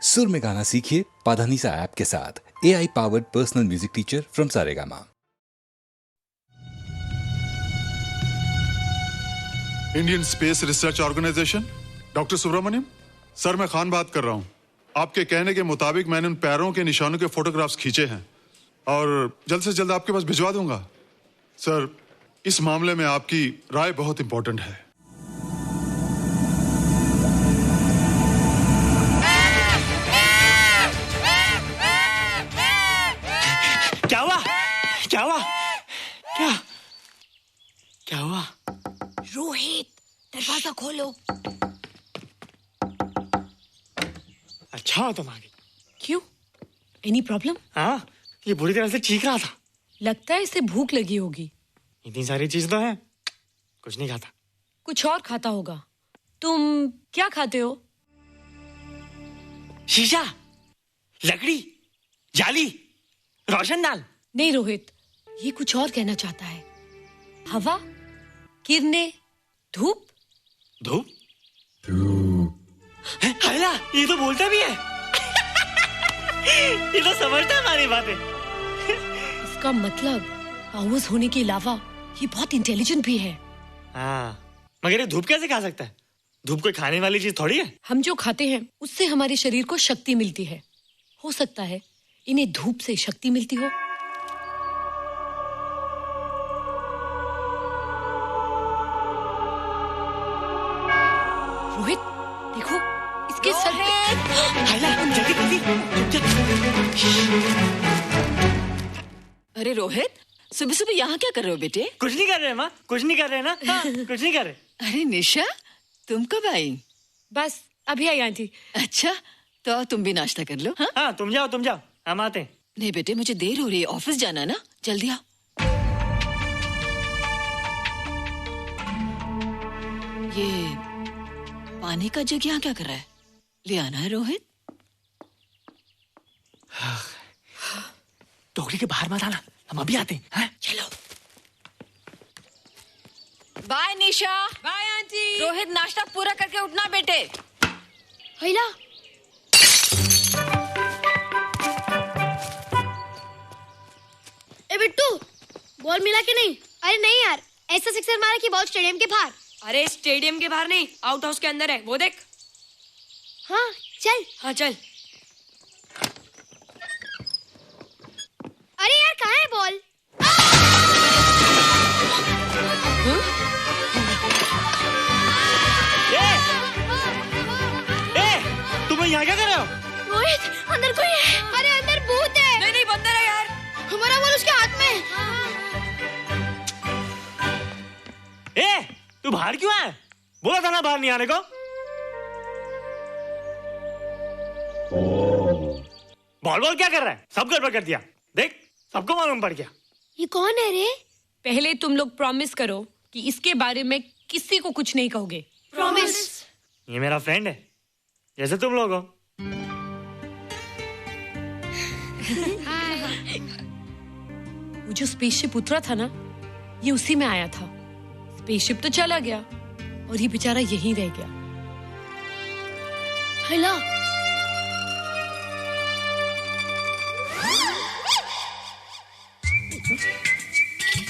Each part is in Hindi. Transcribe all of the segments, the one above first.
सुर में गाना सीखिए पाधानीसा ऐप के साथ। AI powered personal music teacher from Saregama. Indian Space Research Organisation, doctor Subramanyam sir, मैं खान बात कर रहा हूं। आपके कहने के मुताबिक मैंने उन पैरों के निशानों के फोटोग्राफ्स खींचे हैं और जल्द से जल्द आपके पास भिजवा दूंगा। सर, इस मामले में आपकी राय बहुत इंपॉर्टेंट है। क्या हुआ? क्या हुआ? क्या क्या हुआ? रोहित, दरवाजा खोलो। अच्छा हो तुम आ गई। क्यों? Any problem? हाँ, ये बुरी तरह से चीख रहा था। लगता है इसे भूख लगी होगी। इतनी सारी चीज तो है, कुछ नहीं खाता। कुछ और खाता होगा। तुम क्या खाते हो? शीशा, लकड़ी, जाली, रोशनदान। नहीं रोहित, ये कुछ और कहना चाहता है। हवा, किरणें, धूप। धूप? हैला, ये तो बोलता भी है। ये तो समझता है हमारी बातें। इसका मतलब पावर्स होने के अलावा ये बहुत इंटेलिजेंट भी है। हाँ, मगर ये धूप कैसे खा सकता है? धूप कोई खाने वाली चीज थोड़ी है। हम जो खाते हैं उससे हमारे शरीर को शक्ति मिलती है। हो सकता है इन्हें धूप से शक्ति मिलती हो। रोहित, देखो इसके सर पे। हैला, जल्दी जल्दी। अरे रोहित, सुबह सुबह यहाँ क्या कर रहे हो बेटे? कुछ नहीं कर रहे माँ, कुछ नहीं कर रहे ना। हाँ, कुछ नहीं कर रहे। अरे निशा, तुम कब आई? बस अभी आई आंटी। अच्छा, तो तुम भी नाश्ता कर लो। हाँ, हाँ, तुम जाओ, हम आते हैं। नहीं बेटे, मुझे देर हो रही है, ऑफिस जाना ना, जल्दी आओ। ये पानी का जग यहाँ क्या कर रहा है? ले आना है रोहित। टोकरी के बाहर मत आना, हम अभी आते हैं। हाँ? चलो। Bye Nisha. Bye aunty. Rohit, नाश्ता पूरा करके उठना बेटे। हैला, ए बिट्टू, बॉल मिला कि नहीं? अरे नहीं यार, ऐसा सिक्सर मारा कि बॉल स्टेडियम के बाहर। अरे स्टेडियम के बाहर नहीं, आउट हाउस के अंदर है, वो देख। हाँ चल। हाँ चल। अरे यार, कहाँ है बॉल? तुम यहाँ क्या कर रहे हो? रोहित, अंदर कोई है। अरे अंदर भूत है। नहीं बंदर है यार। हमारा बॉल उसके हाथ में। तू बाहर क्यों है? बोला था ना बाहर नहीं आने को। बॉल क्या कर रहा है? सब गड़बड़ कर दिया। देख, सबको मालूम पड़ गया। ये कौन है रे? पहले तुम लोग प्रॉमिस करो कि इसके बारे में किसी को कुछ नहीं कहोगे। प्रॉमिस। ये मेरा फ्रेंड है, जैसे तुम लोग हो। वो जो स्पेसशिप उतरा था ना, ये उसी में आया था। स्पेसशिप तो चला गया और ये बेचारा यहीं रह गया। हैला,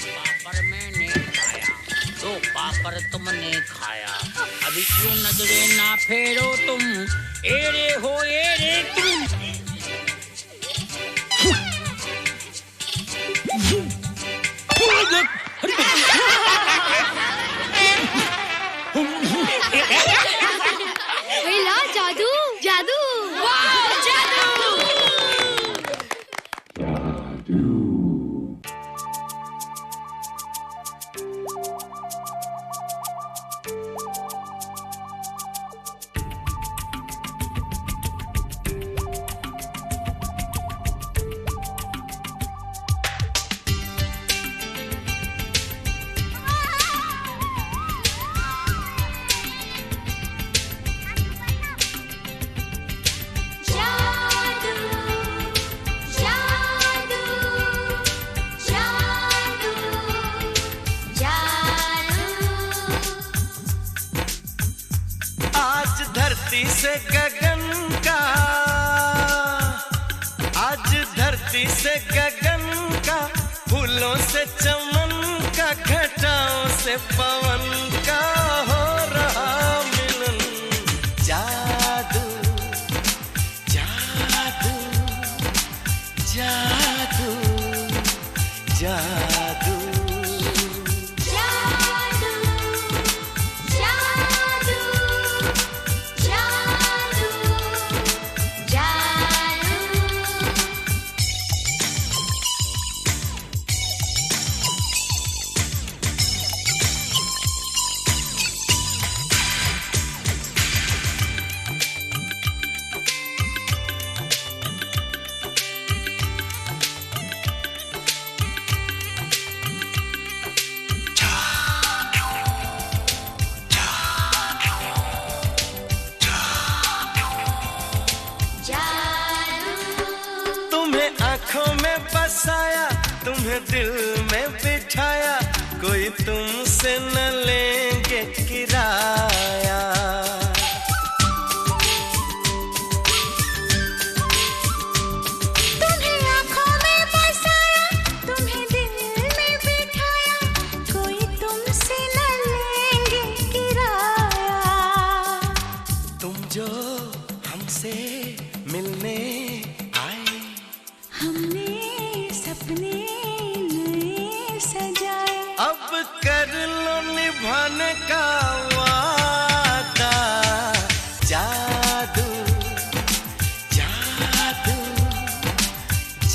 पापड़ मैंने खाया, दो पापड़ तुमने खाया, अभी क्यों नजरे ना फेरो तुम, एरे हो एरे तुम। हैला, जादू जादू। वाह, जादू। धरती से गगन का, फूलों से चमन का, घटाओं से पवन का हो रहा मिलन। जादू जादू जादू जादू बसाया, तुम्हें दिल में बिठाया, कोई तुमसे न लेंगे किराया। तुम्हें आँखों में बसाया, तुम्हें दिल में बिठाया, कोई तुमसे न लेंगे किराया। तुम जो हमसे मिलने आए, हमने सपने नए सजाए, अब कर लो निभाने का वादा। जादू जादू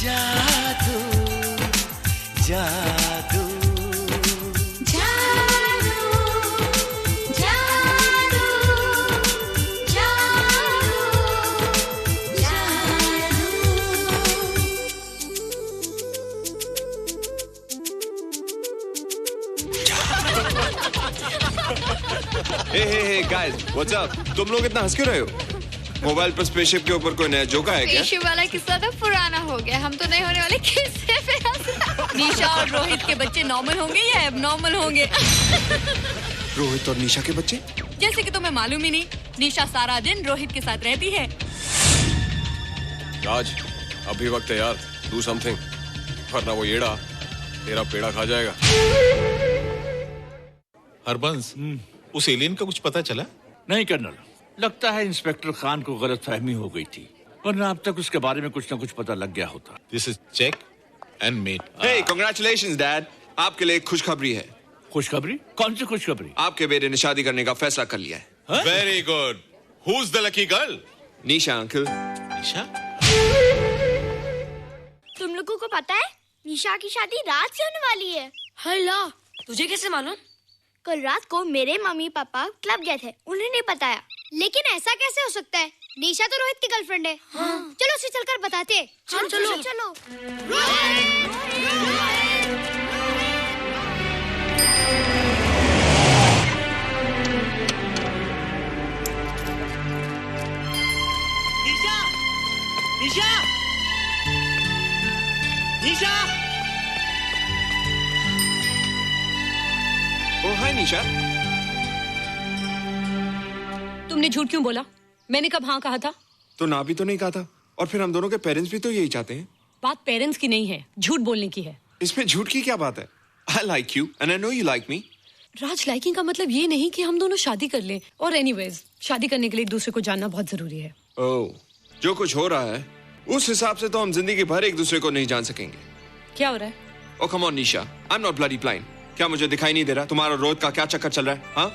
जादू जादू Hey guys, what's up? तुम लोग इतना हंस क्यों रहे हो? मोबाइल पर स्पेसशिप के ऊपर कोई नया जोक है क्या? स्पेसशिप वाला किस्सा तो पुराना हो गया, हम तो नहीं होने वाले किस्से पे हंसना। निशा और रोहित के बच्चे नॉर्मल होंगे या एबनॉर्मल होंगे? रोहित और निशा के बच्चे? जैसे कि तुम्हें मालूम ही नहीं, निशा सारा दिन रोहित के साथ रहती है। राज, अभी वक्त है यार, do something, वरना वो येड़ा तेरा पेड़ा खा जाएगा। हरबंस, उस एलियन का कुछ पता चला? नहीं कर्नल, लगता है इंस्पेक्टर खान को गलतफहमी हो गई थी, वरना अब तक उसके बारे में कुछ न कुछ पता लग गया होता। This is check and mate. Hey, congratulations dad, आपके लिए एक खुशखबरी है। खुशखबरी? कौन सी खुशखबरी? आपके बेटे ने शादी करने का फैसला कर लिया है। Very good. Who's the lucky girl? Nisha uncle. Nisha? तुम लोगों को पता है निशा की शादी रात से होने वाली है। हल्ला, तुझे कैसे मालूम? कल रात को मेरे मम्मी पापा क्लब गए थे, उन्हें नहीं बताया। लेकिन ऐसा कैसे हो सकता है? निशा तो रोहित की गर्लफ्रेंड है। हाँ। चलो उसे चलकर बताते हैं। चलो चलो चलो। निशा, निशा, निशा। ओ हाय निशा। तुमने झूठ क्यों बोला? मैंने कब हाँ कहा था? तो ना भी तो नहीं कहा था, और फिर हम दोनों के पेरेंट्स भी तो यही चाहते हैं। बात पेरेंट्स की नहीं है, झूठ बोलने की है। इसमें झूठ की क्या बात है? I like you and I know you like me. Raj, liking का मतलब ये नहीं कि हम दोनों शादी कर लें। और एनीवेज, शादी करने के लिए एक दूसरे को जानना बहुत जरूरी है। ओह, जो कुछ हो रहा है उस हिसाब से तो हम जिंदगी भर एक दूसरे को नहीं जान सकेंगे। क्या हो रहा है? Oh come on Nisha, I'm not bloody blind. क्या मुझे दिखाई नहीं दे रहा तुम्हारा रोहित का क्या चक्कर चल रहा है? हाँ?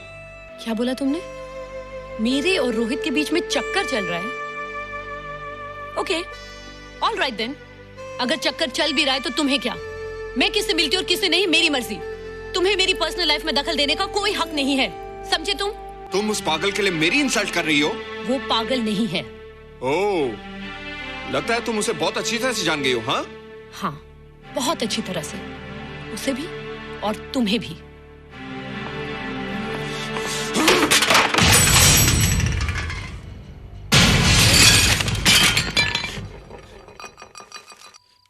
क्या बोला तुमने? मेरे और रोहित के बीच में चक्कर चल रहा है? Okay, all right then. अगर चक्कर चल भी रहा है तो तुम्हें क्या? मैं किससे मिलती हूँ और किससे नहीं, मेरी मर्जी। तुम्हें मेरी पर्सनल लाइफ में दखल देने का कोई हक नहीं है, समझे तुम? तुम उस पागल के लिए मेरी इंसल्ट कर रही हो? वो पागल नहीं है। ओह, लगता है तुम उसे बहुत अच्छी तरह से जान गई हो। हाँ? हाँ, बहुत अच्छी तरह से, उसे भी और तुम्हें भी।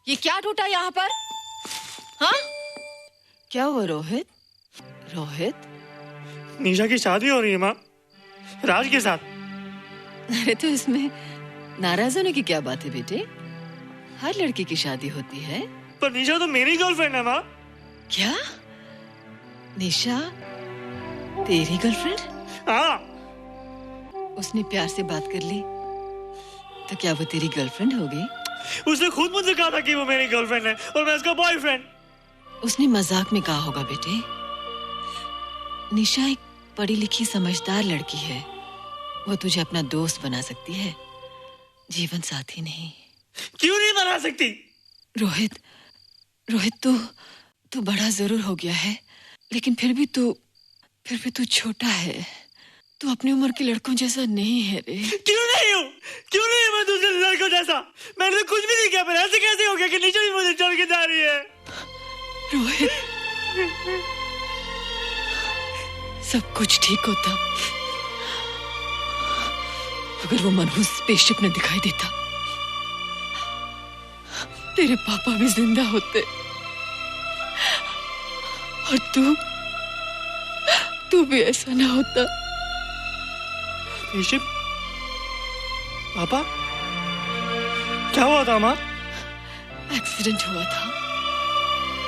ये क्या टूटा यहाँ पर? हाँ? क्या हुआ रोहित? रोहित? निशा की शादी हो रही है माँ, राज के साथ। अरे तो इसमें नाराज होने की क्या बात है बेटे? हर लड़की की शादी होती है। पर निशा तो मेरी गर्लफ्रेंड है माँ। क्या? निशा तेरी गर्लफ्रेंड? हाँ। उसने प्यार से बात कर ली तो क्या वो तेरी गर्लफ्रेंड हो गई? उसने खुद मुझसे कहा था कि वो मेरी गर्लफ्रेंड है और मैं उसका बॉयफ्रेंड। उसने मजाक में कहा होगा बेटे। निशा एक पढ़ी लिखी समझदार लड़की है। वो तुझे अपना दोस्त बना सकती है, जीवन साथी नहीं। क्यों नहीं बना सकती? रोहित, तू बड़ा जरूर हो गया है, लेकिन फिर भी तू छोटा है। तू अपनी उम्र के लड़कों जैसा नहीं है रे। क्यों नहीं हूँ? क्यों नहीं मैं दूसरे लड़कों जैसा? मैंने तो कुछ भी नहीं किया, पर ऐसे कैसे हो गया कि निशा भी मुझे छोड़ के जा रही है? रोहित, सब कुछ ठीक होता अगर वो मनहूस स्पेसशिप न दिखाई देता। तेरे पापा भी जिंदा होते और तू भी ऐसा ना होता। स्पेसशिप? पापा? क्या हुआ था माँ? एक्सीडेंट हुआ था,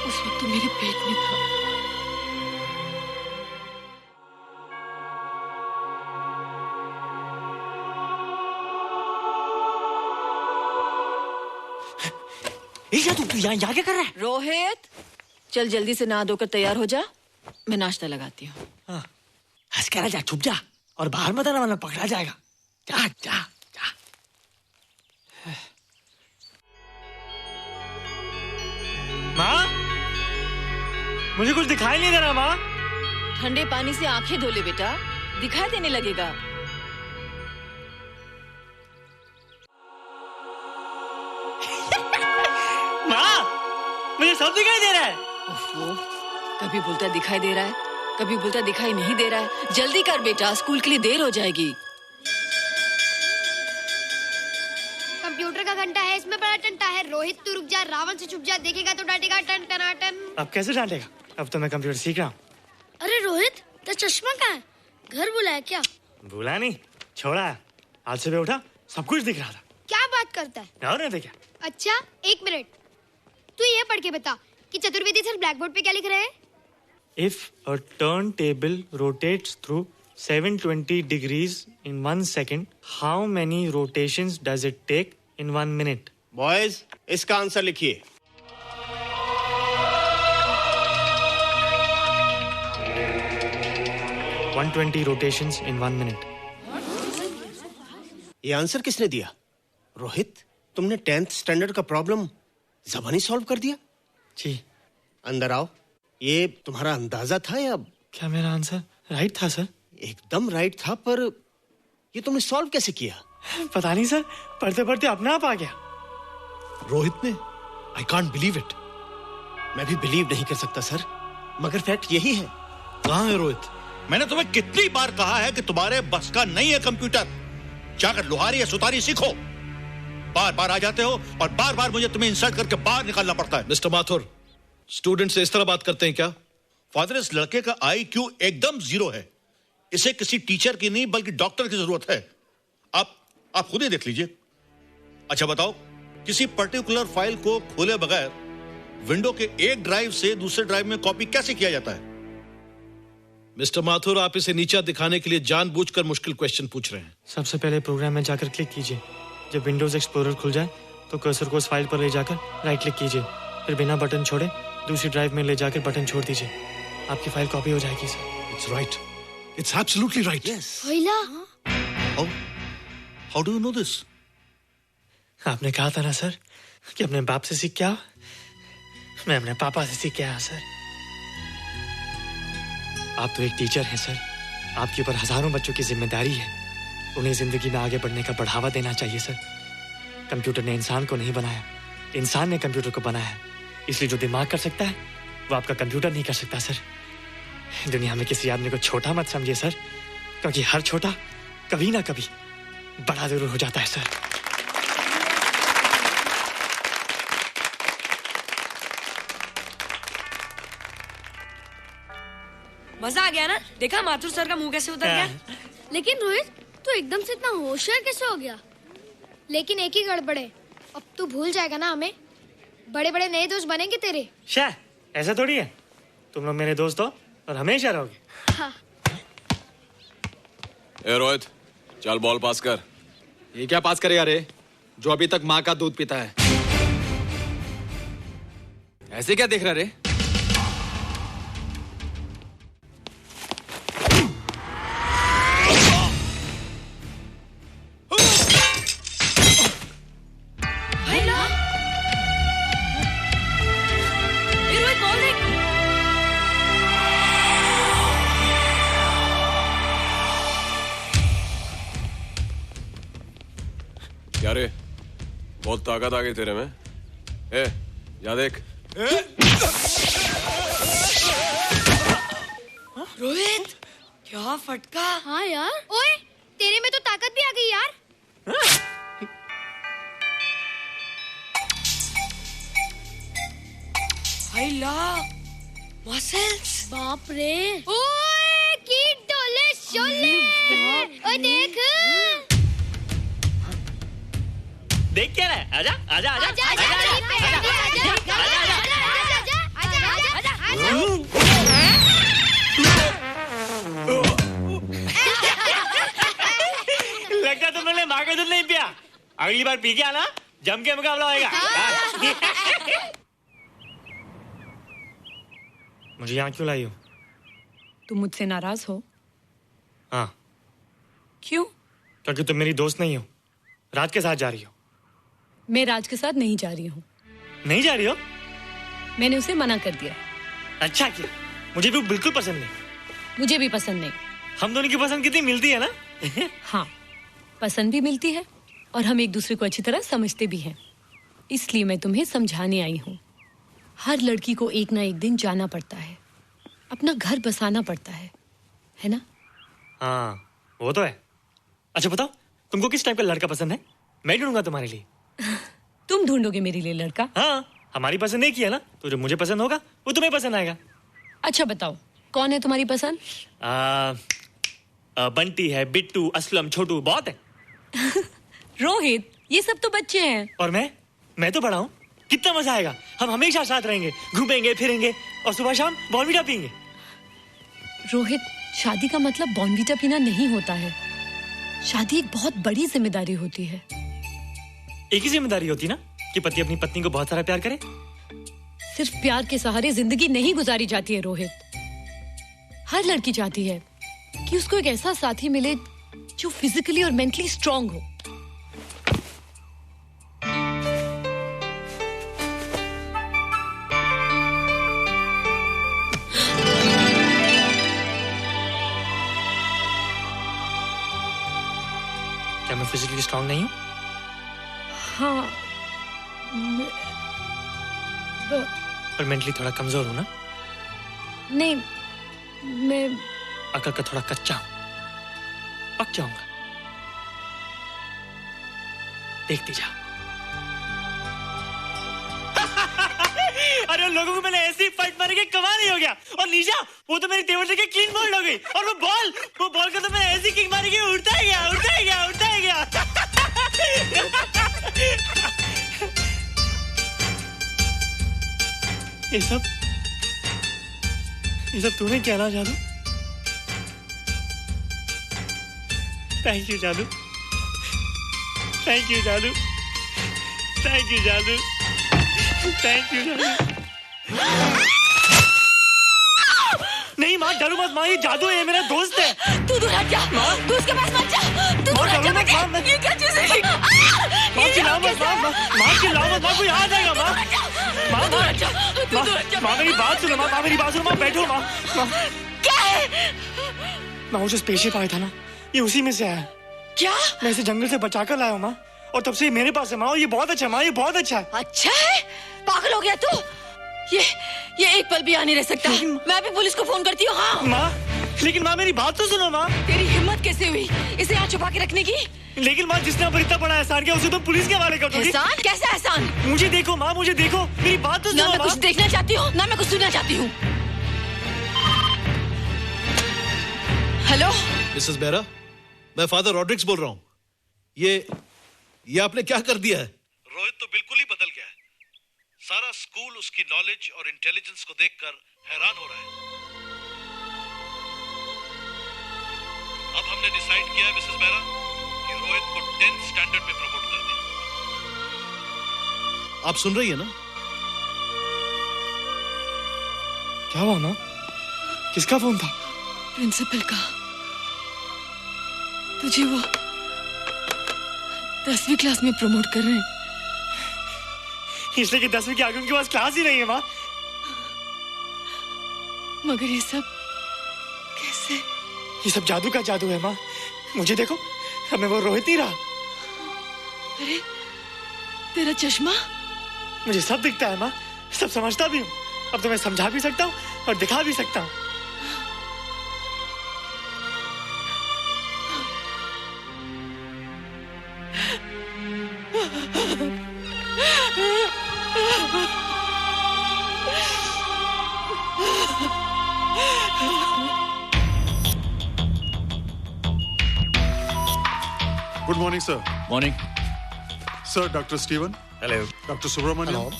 उस वक्त तो मेरे पेट में था। तू यहाँ क्या कर रहा है? रोहित, चल जल्दी से नहा धोकर तैयार हो जा, मैं नाश्ता लगाती हूँ। हंस कर जा, छुप जा और बाहर मत आना वरना पकड़ा जाएगा। जा जा जा। माँ, मुझे कुछ दिखाई नहीं दे रहा माँ। ठंडे पानी से आंखें धो ले बेटा, दिखाई देने लगेगा। मुझे सब दिखाई दे रहा है। कभी बोलता दिखाई दे रहा है, कभी बोलता दिखाई नहीं दे रहा है। जल्दी कर बेटा, स्कूल के लिए देर हो जाएगी। कंप्यूटर का घंटा है, इसमें बड़ा टंटा है। रोहित तू रुक जा, रावण से छुप जा, देखेगा तो डांटेगा टन टनाटन। अब कैसे डांटेगा? अब तो मैं कंप्यूटर सीख रहा हूँ। अरे रोहित, तेरा चश्मा कहाँ है? घर बुलाया क्या? भूला नहीं, छोड़ा है। आज सुबह उठा, सब कुछ दिख रहा था। क्या बात करता है? और नहीं तो क्या? अच्छा, एक मिनट, तू ये पढ़ के बता कि चतुर्वेदी सर ब्लैक बोर्ड पे क्या लिख रहे हैं? If a turntable rotates through 720 degrees in 1 second, how many rotations does it take in 1 minute? Boys, इसका आंसर लिखिए। — 120 rotations in 1 minute. ये आंसर किसने दिया? रोहित, तुमने 10th स्टैंडर्ड का प्रॉब्लम ज़बानी सॉल्व कर दिया? जी। अंदर आओ। ये तुम्हारा अंदाजा था या? क्या मेरा आंसर राइट था सर? एकदम राइट था, पर ये तुमने सॉल्व कैसे किया? पता नहीं सर, पढ़ते पढ़ते अपने आप आ गया। रोहित ने? I can't believe it. मैं भी बिलीव नहीं कर सकता सर, मगर फैक्ट यही है। कहाँ है रोहित? मैंने तुम्हें कितनी बार कहा है कि तुम्हारे बस का नहीं है कंप्यूटर। जाकर लोहारी या सुतारी सीखो। बार बार आ जाते हो और बार बार मुझे तुम्हें इंसल्ट करके बाहर निकालना पड़ता है। मिस्टर माथुर, स्टूडेंट से इस तरह बात करते हैं क्या? फादर, इस लड़के का IQ एकदम 0 है। इसे किसी टीचर की नहीं बल्कि डॉक्टर की जरूरत है। आप खुद ही देख लीजिए। अच्छा बताओ, किसी पर्टिकुलर फाइल को खोले बगैर विंडो के एक ड्राइव से दूसरे ड्राइव में कॉपी कैसे किया जाता है? मिस्टर माथुर, आप इसे नीचा दिखाने के लिए जानबूझकर मुश्किल क्वेश्चन पूछ रहे हैं। सबसे पहले प्रोग्राम में जाकर क्लिक कीजिए। जब विंडोज एक्सप्लोरर खुल जाए तो कर्सर को उस फाइल पर ले जाकर राइट क्लिक कीजिए, फिर बिना बटन छोड़े दूसरी ड्राइव में ले जाकर बटन छोड़ दीजिए। आपकी फाइल कॉपी हो जाएगी sir. It's right, it's absolutely right. भैया, how do you know this? आपने कहा था ना सर कि अपने बाप से सीख के आओ। मैं अपने पापा से सीख के आया सर। आप तो एक टीचर हैं सर, आपके ऊपर हजारों बच्चों की जिम्मेदारी है। उन्हें जिंदगी में आगे बढ़ने का बढ़ावा देना चाहिए सर। कंप्यूटर ने इंसान को नहीं बनाया, इंसान ने कंप्यूटर को बनाया। इसलिए जो दिमाग कर सकता है वो आपका कंप्यूटर नहीं कर सकता सर। दुनिया में किसी आदमी को छोटा मत समझिए सर, क्योंकि हर छोटा कभी ना कभी बड़ा जरूर हो जाता है सर। मजा आ गया ना? देखा माथुर सर का मुंह कैसे उतर गया? लेकिन रोहित, तू एकदम से इतना होशियार कैसे हो गया? लेकिन एक ही गड़बड़ है, अब तू भूल जाएगा ना हमें। बड़े बड़े नए दोस्त बनेंगे तेरे। शाह, ऐसा थोड़ी है। तुम लोग मेरे दोस्त हो और हमेशा रहोगे। हाँ। ए रोहित, चल बॉल पास कर। ये क्या पास करेगा रे, जो अभी तक माँ का दूध पीता है? ऐसे क्या देख रहा रे? क्या रे, बहुत ताकत आ गई तेरे में। ए, जा देख। रोहित, क्या फटका। हाँ यार। ओए, तेरे में तो ताकत भी आ गई यार। मसल्स। बाप रे। ओए, की डोले शोले। ओए देख। देख क्या रहा है? आजा आजा आजा आजा आजा लगता तुमने माँ का दूध नहीं पिया। अगली बार पी के आना, जम के मुकाबला होएगा। मुझे यहाँ क्यों लाई हो? तुम मुझसे नाराज हो? हाँ। क्यों? क्योंकि तुम मेरी दोस्त नहीं हो, राज के साथ जा रही हो। मैं राज के साथ नहीं जा रही हूँ। नहीं जा रही हो? मैंने उसे मना कर दिया। अच्छा किया, मुझे भी बिल्कुल पसंद नहीं। मुझे भी पसंद नहीं। हम दोनों की पसंद कितनी मिलती है ना। हाँ, पसंद भी मिलती है और हम एक दूसरे को अच्छी तरह समझते भी हैं। इसलिए मैं तुम्हें समझाने आई हूँ। हर लड़की को एक ना एक दिन जाना पड़ता है, अपना घर बसाना पड़ता है ना? हाँ, वो तो है। अच्छा बताओ, तुमको किस टाइप का लड़का पसंद है? मैं ढूंढूंगा तुम्हारे लिए। तुम ढूंढोगे मेरे लिए लड़का? हाँ, हमारी पसंद एक ही है ना, तो जो मुझे पसंद होगा वो तुम्हें पसंद आएगा। अच्छा बताओ, कौन है तुम्हारी पसंद? बंटी है, बिट्टू, असलम, छोटू, बहुत है। रोहित, ये सब तो बच्चे हैं। और मैं तो बड़ा हूँ। कितना मजा आएगा, हम हमेशा साथ रहेंगे, घूमेंगे फिरेंगे और सुबह शाम बॉर्नवीटा पीएंगे। रोहित, शादी का मतलब बॉर्नवीटा पीना नहीं होता है। शादी एक बहुत बड़ी जिम्मेदारी होती है। एक ही जिम्मेदारी होती ना कि पति अपनी पत्नी को बहुत सारा प्यार करे। सिर्फ प्यार के सहारे जिंदगी नहीं गुजारी जाती है रोहित। हर लड़की चाहती है कि उसको एक ऐसा साथी मिले जो फिजिकली और मेंटली स्ट्रांग हो। क्या मैं फिजिकली स्ट्रांग नहीं हूँ? हाँ, पर मेंटली थोड़ा कमजोर हूँ ना? नहीं, मैं अकल का थोड़ा कच्चा हूँ, पक जाऊंगा। देखती जा। अरे लोगों को मैंने ऐसी फाइट मारी कि कमाल ही हो गया। और निशा, वो तो मेरी टेबल से क्लीन बोल्ड हो गई। और वो बॉल को तो मैंने ऐसी किक मारी कि उड़ता ही गया, उड़ता ही गया, उड़ता ही गया। ये सब तूने कहना जादू? थैंक यू जादू, थैंक यू जादू, थैंक यू जादू, थैंक यू जादू। नहीं माँ, डरो मत माँ, ये जादू है, ये मेरा दोस्त है। तू दूर हट जा, तू उसके पास मत जा, तू दूर हट जा बेटे। ये क्या चीज़ है? माँ चिल्लाओ मत, माँ चिल्लाओ मत, माँ कोई आ जाएगा। माँ मेरी बात सुनो, माँ मेरी बात सुनो, माँ बैठो। माँ क्या है? माँ वो जो स्पेसशिप आया था ना, ये उसी में से आया। क्या? मैं इसे जंगल से बचा कर लाया हूँ माँ, और तब से ये मेरे पास है माँ। और ये बहुत अच्छा है माँ, ये बहुत अच्छा है। अच्छा है? पागल हो गया तू? ये एक पल भी यहाँ नहीं रह सकता। मैं अभी पुलिस को फोन करती हूँ। हाँ माँ, लेकिन माँ मेरी बात तो सुनो माँ। तेरी हिम्मत कैसे हुई इसे यहाँ छुपा के रखने की? लेकिन माँ, जिसने अब इतना बड़ा एहसान किया उसे तो पुलिस के हवाले कर दोगी। एहसान? कैसा एहसान? मुझे देखो माँ, मुझे देखो, मेरी बात तो सुनो। ना मैं कुछ देखना चाहती हूँ, ना मैं कुछ सुनना चाहती हूँ। हेलो मिसेस बेरा, मैं फादर रॉड्रिक्स बोल रहा हूँ। ये आपने क्या कर दिया है? रोहित तो सारा स्कूल उसकी नॉलेज और इंटेलिजेंस को देखकर हैरान हो रहा है। अब हमने डिसाइड किया है मिसेस मेहरा कि रोहित को 10th स्टैंडर्ड में प्रमोट कर दें। आप सुन रही है ना? क्या हुआ माँ? किसका फोन था? प्रिंसिपल का। तुझे वो 10वीं क्लास में प्रमोट कर रहे हैं। इसलिए कि 10वीं के आगे उनके पास क्लास ही नहीं है माँ। मगर ये सब कैसे? ये सब जादू का जादू है माँ। मुझे देखो, अब मैं वो रोहित नहीं रहा। अरे तेरा चश्मा? मुझे सब दिखता है माँ, सब समझता भी हूँ। अब तो मैं समझा भी सकता हूँ और दिखा भी सकता हूँ। Good morning, sir. Morning. Sir, Dr. Steven. Hello. Dr. Subramaniam. Hello.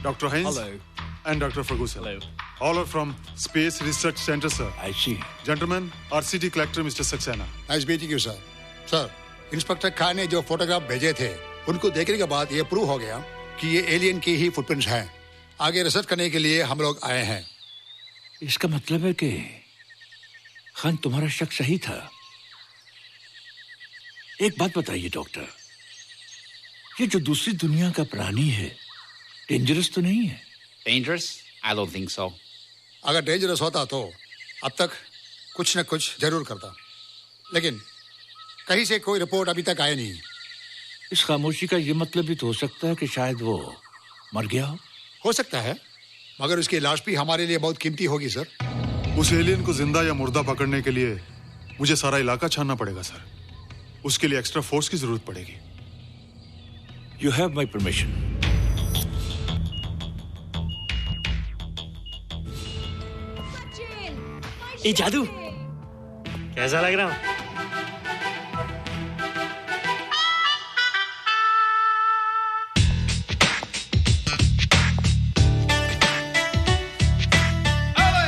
Dr. Heinz. Hello. And Dr. Ferguson. Hello. All are from Space Research Center, sir. I see. Gentlemen, RCT collector Mr. Saxena. Nice meeting you sir. Sir, inspector Khan ने जो फोटोग्राफ भेजे थे उनको देखने के बाद ये प्रूव हो गया कि ये एलियन की ही फुटप्रिंट्स हैं। आगे रिसर्च करने के लिए हम लोग आए हैं। इसका मतलब है कि खान तुम्हारा शक सही था। एक बात बताइए डॉक्टर, ये जो दूसरी दुनिया का प्राणी है डेंजरस तो नहीं है? Dangerous? I don't think so. अगर डेंजरस होता तो अब तक कुछ न कुछ जरूर करता, लेकिन कहीं से कोई रिपोर्ट अभी तक आई नहीं। इस खामोशी का ये मतलब भी तो हो सकता है कि शायद वो मर गया हो सकता है, मगर उसकी लाश भी हमारे लिए बहुत कीमती होगी सर। उस एलियन को जिंदा या मुर्दा पकड़ने के लिए मुझे सारा इलाका छानना पड़ेगा सर। उसके लिए एक्स्ट्रा फोर्स की जरूरत पड़ेगी। You have my permission. ये जादू कैसा लग रहा हूँ?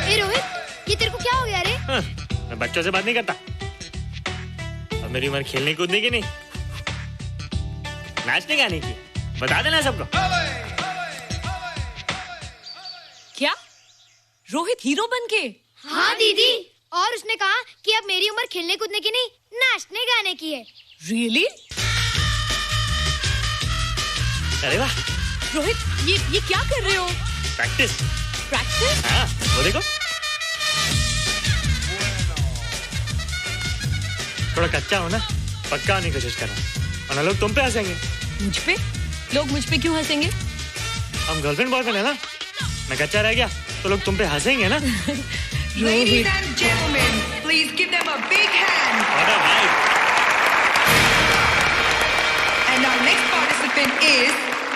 ए रोहित, ये तेरे को क्या हो गया रे? मैं बच्चों से बात नहीं करता। अब मेरी उम्र खेलने कूदने की नहीं, नाचने गाने की। बता देना सबको। क्या रोहित हीरो बन के? हाँ दीदी, और उसने कहा कि अब मेरी उम्र खेलने कूदने की नहीं, नाचने गाने की है। Really? अरे वाह रोहित, ये क्या कर रहे हो? प्रैक्टिस। प्रैक्टिस? हाँ, वो देखो। थोड़ा कच्चा हो ना, पक्का होने की कोशिश कर रहा हूँ, वरना लोग तुम पे हंसेंगे। मुझ पे? लोग मुझ पे क्यों हंसेंगे? हम गर्लफ्रेंड बॉयफ्रेंड है ना, मैं कच्चा रह गया तो लोग तुम पे हंसेंगे ना। Ladies and gentlemen, please give them a big hand. And our next participant is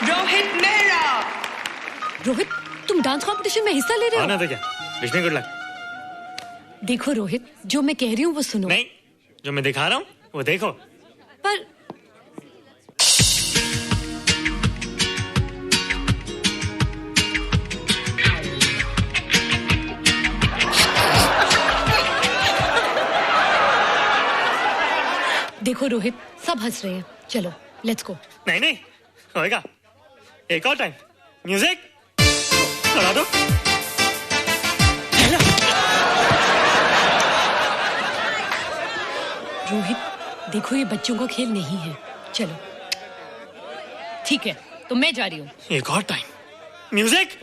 Rohit Mehra. Rohit, तुम डांस कंपटीशन में हिस्सा ले रहे हो? ना तो क्या, विश मी गुड लक। देखो रोहित, जो मैं कह रही हूँ वो सुनो। नहीं, जो मैं दिखा रहा हूँ वो देखो। पर देखो रोहित, सब हंस रहे हैं। चलो लेट्स गो। नहीं नहीं होएगा, एक और टाइम। म्यूजिक चला दो। रोहित देखो, ये बच्चों का खेल नहीं है। चलो ठीक है, तो मैं जा रही हूँ। एक और टाइम। म्यूजिक।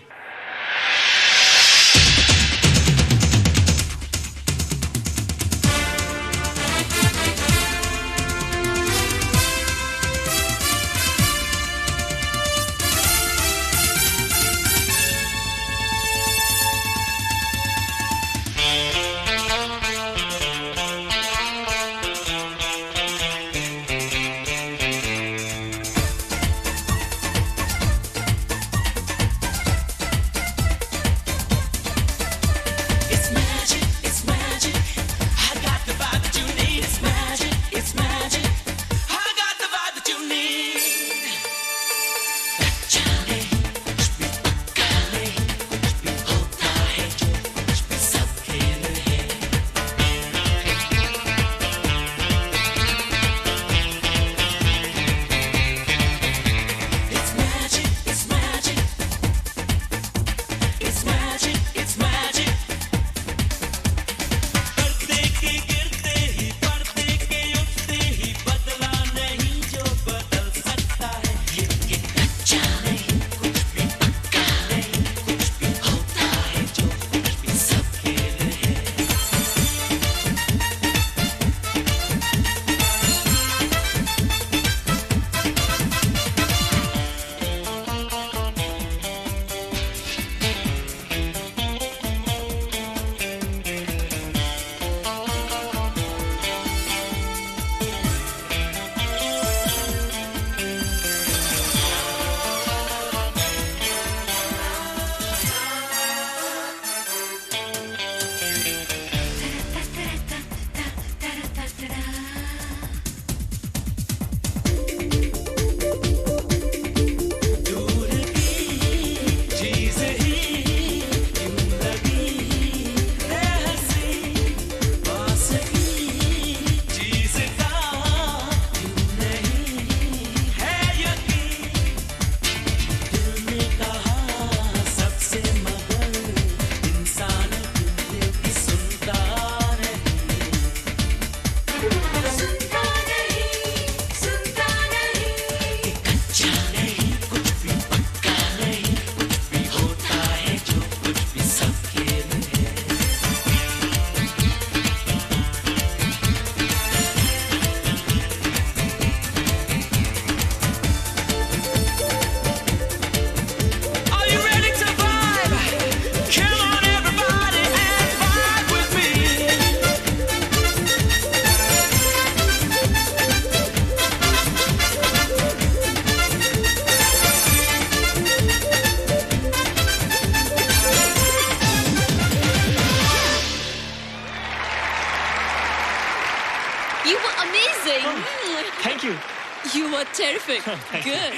Terrific. Good.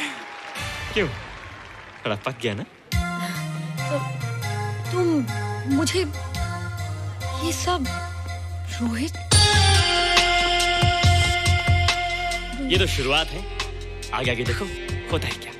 क्यों? थोड़ा पक गया ना? तुम मुझे ये सब रोहित, ये तो शुरुआत है, आगे आगे देखो होता है क्या।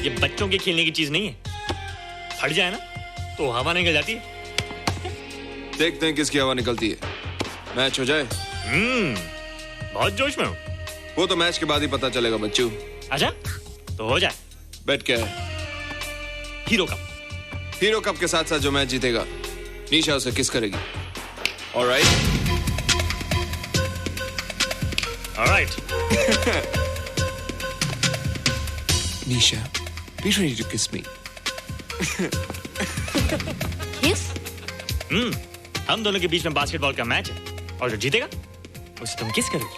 ये बच्चों के खेलने की चीज नहीं है, फट जाए ना तो हवा निकल जाती है। देखते हैं किसकी हवा निकलती है। मैच हो जाए। बहुत जोश में हूँ। वो तो मैच के बाद ही पता चलेगा बच्चू। अच्छा तो हो जाए। बेट क्या है? Hero cup. हीरो कप के साथ साथ जो मैच जीतेगा निशा उसे किस करेगी। Alright. Nisha, be ready to kiss me. Kiss? हम दोनों के बीच में बास्केटबॉल का मैच है और जो जीतेगा उसे तुम किस करोगी।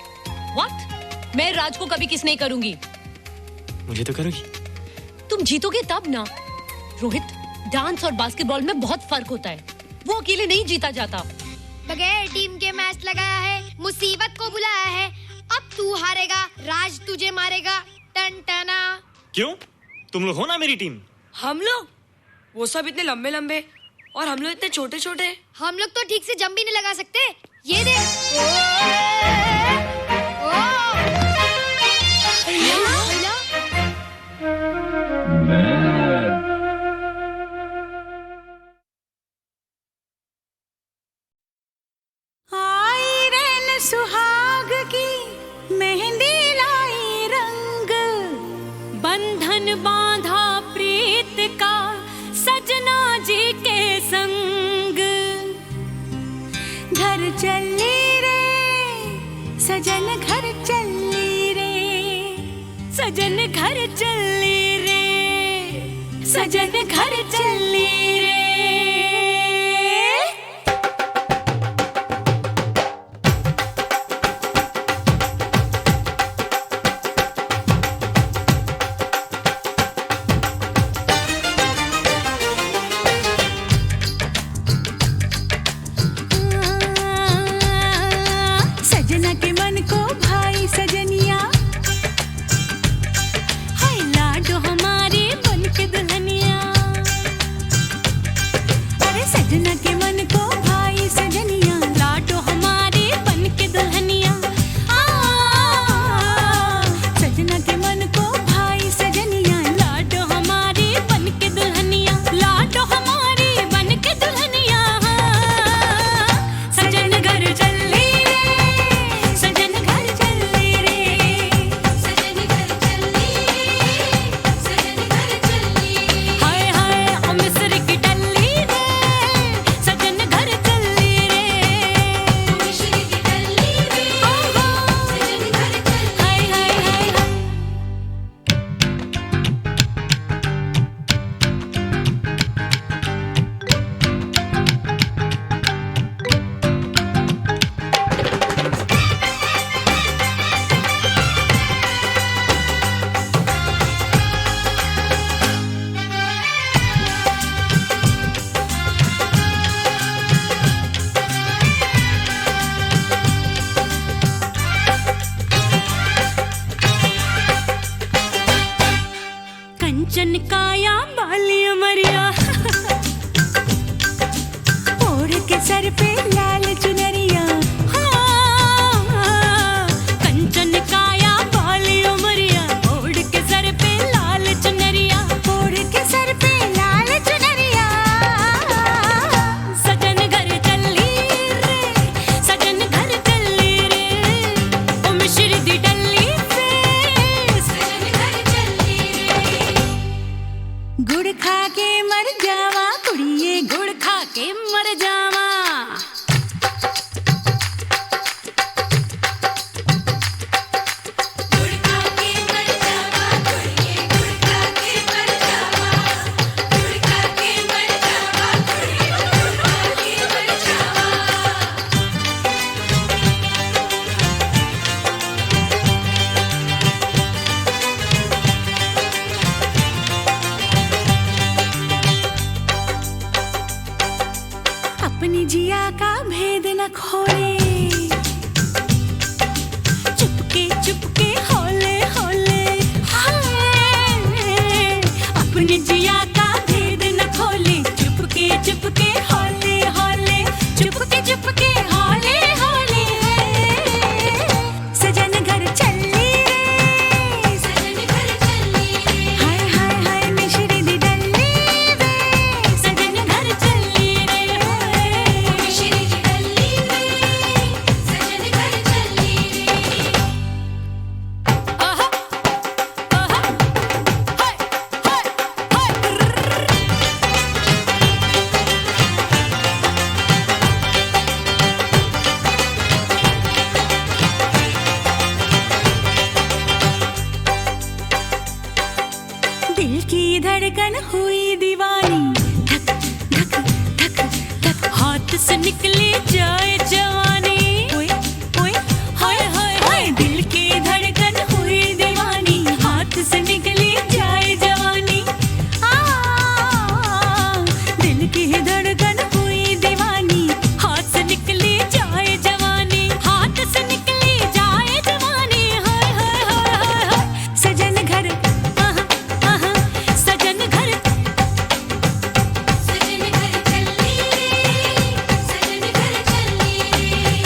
What? मैं राज को कभी किस नहीं करूंगी। मुझे तो करोगी। तुम जीतोगे तब ना। रोहित, डांस और बास्केटबॉल में बहुत फर्क होता है, वो अकेले नहीं जीता जाता। बगैर टीम के मैच लगाया है, मुसीबत को बुलाया है, अब तू हारेगा, राज तुझे मारेगा। टन टना। क्यों? तुम लोग हो ना मेरी टीम। हम लोग? वो सब इतने लंबे लंबे और हम लोग इतने छोटे छोटे। हम लोग तो ठीक से जंप भी नहीं लगा सकते। ये देख। आई रैन सुहाग की मेहंदी लाई रंग, बंधन बांधा प्रीत का सजना जी के संग। घर चली रे सजन, घर चली रे सजन, घर चली रे सजन, घर चली रे। सजना के मन को भाई सजनिया, हाय लाडो हमारे बन के दुल्हनिया। अरे सजना के मन को भाई सजनिया, लाडो हमारे बन के दुल्हनिया। सजना के मन को भाई सजनिया, लाडो हमारे बन के दुल्हनिया, लाडो हमारे बन के दुल्हनिया। सजन घर चली रे सजन, घर चली रे सजन, घर चली रे सजन, घर चली। हाय हाय मिस्र की टल्ली रे सजन, घर चली रे मिस्र की टल्ली रे सजन, घर चली। हाय हाय हाय हाय। कंचन काया बालिया मरिया, ओढ़ के सर पे लाल चुनरिया। हाँ, कंचन काया बालिया मरिया, ओढ़ के सर पे लाल चुनरिया, ओढ़ के सर पे लाल चुनरिया। सजन घर चली रे सजन, घर चली रे ओ मिश्र दी डल्ली से सजन, घर चली रे। गुड़ खा के मर जावा कुड़िए, गुड़ खा के मर जावा। गुड़ खा के मर जावा कुड़िए, गुड़ खा के मर जावा, गुड़ खा के मर जावा कुड़िए, गुड़ खा के मर जावा। जिया का भेद न खोले, चुपके चुपके हौले हौले, हाय अपने जिया का भेद न खोले, चुपके चुपके हौले हौले, चुपके चुपके हौले हौले। सजन घर चली रे, सजन घर चली रे, हाय हाय हाय मिश्री दी डल्ली रे, सजन घर चली रे, मिश्री दी डल्ली रे, सजन घर चली रे। आहा आहा हाय हाय दिल की धड़कन हुई दीवानी, धक धक धक धक, हाथ से निकले जाए जवानी, ओए ओए हाय हाय हाय, दिल की धड़कन हुई दीवानी, हाथ से निकले जाए जवानी, दिल की धड़कन हुई दीवानी, हाथ से निकले जाए जवानी, हाथ से निकले जाए जवानी, हाय हाय हाय हाय। सजन घर सजन घर, सजन घर चली रे, सजन घर चली रे,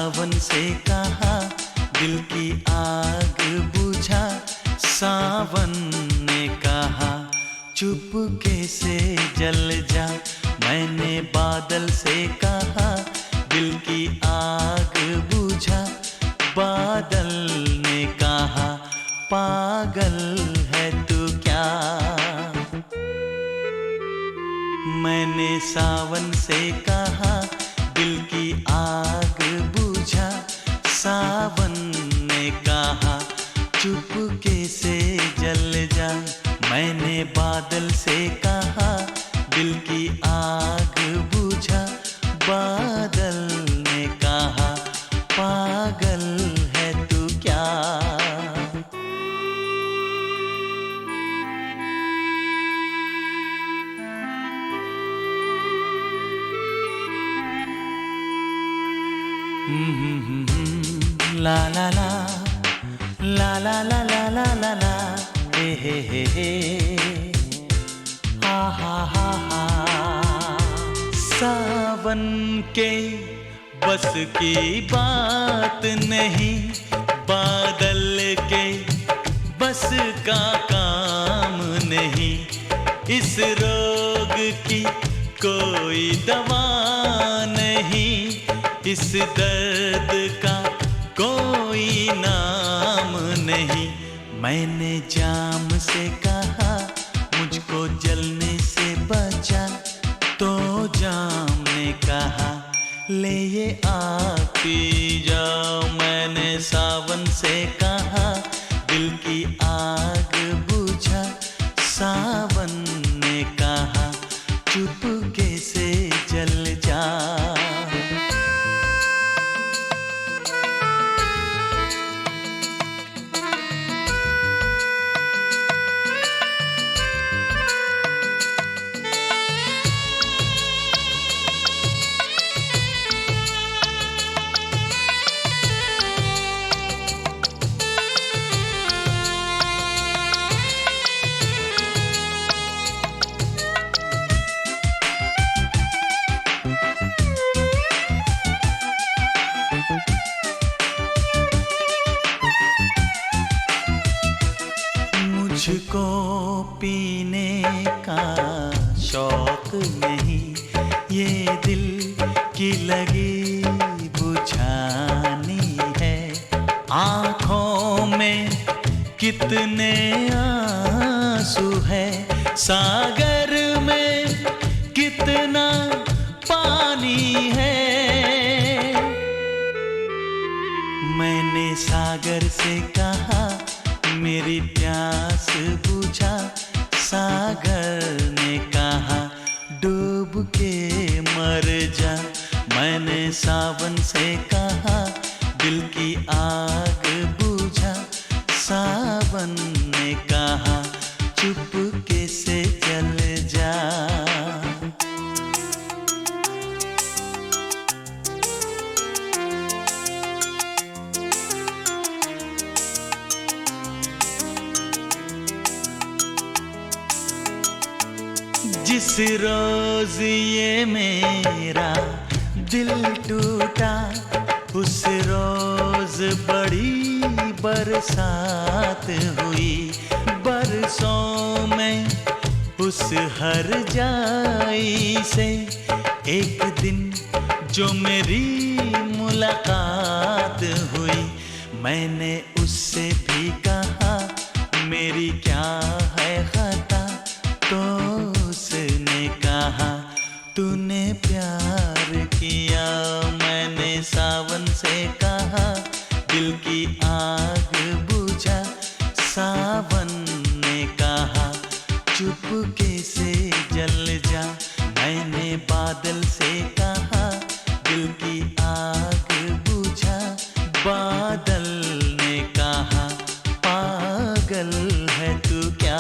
सावन से कहा दिल की आग बुझा, सावन ने कहा चुपके से जल जा। मैंने बादल से कहा दिल की आग बुझा, बादल ने कहा पागल है तू क्या। मैंने सावन से कहा दिल की आग बुझा, सावन ने कहा चुपके से जल जा। मैंने बादल से कहा दिल की आग बुझा, बादल ने कहा पागल है तू क्या। ला ला ला ला ला ला ला ला ला ला हे हा हा हा हा। सावन के बस की बात नहीं, बादल के बस का काम नहीं। इस रोग की कोई दवा नहीं, इस दर्द का कोई नाम नहीं। मैंने जाम से कहा मुझको जलने से बचा, तो जाम ने कहा ले ये आग पी जाओ। मैंने सावन से कहा दिल की आग बुझा, सावन ने कहा चुपके से जल जा। मुझको पीने का शौक नहीं, ये दिल की लगी बुझानी है। आँखों में कितने आंसू है, सागर में कितना पानी है। मैंने सागर से कहा मेरी प्यास बुझा, सागर ने कहा डूब के मर जा। मैंने सावन से कहा दिल की आग बुझा, सावन ने कहा चुपके से जल जा। जिस रोज ये मेरा दिल टूटा, उस रोज बड़ी बरसात हुई। बरसों में उस हर जाई से एक दिन जो मेरी मुलाकात हुई। मैंने उससे भी कहा मेरी क्या है खता, तो उसने कहा तूने प्यार किया। मैंने सावन से कहा दिल की आग बुझा, सावन ने कहा चुपके से जल जा। मैंने बादल से कहा दिल की आग बुझा, बादल ने कहा पागल है तू क्या।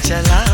चला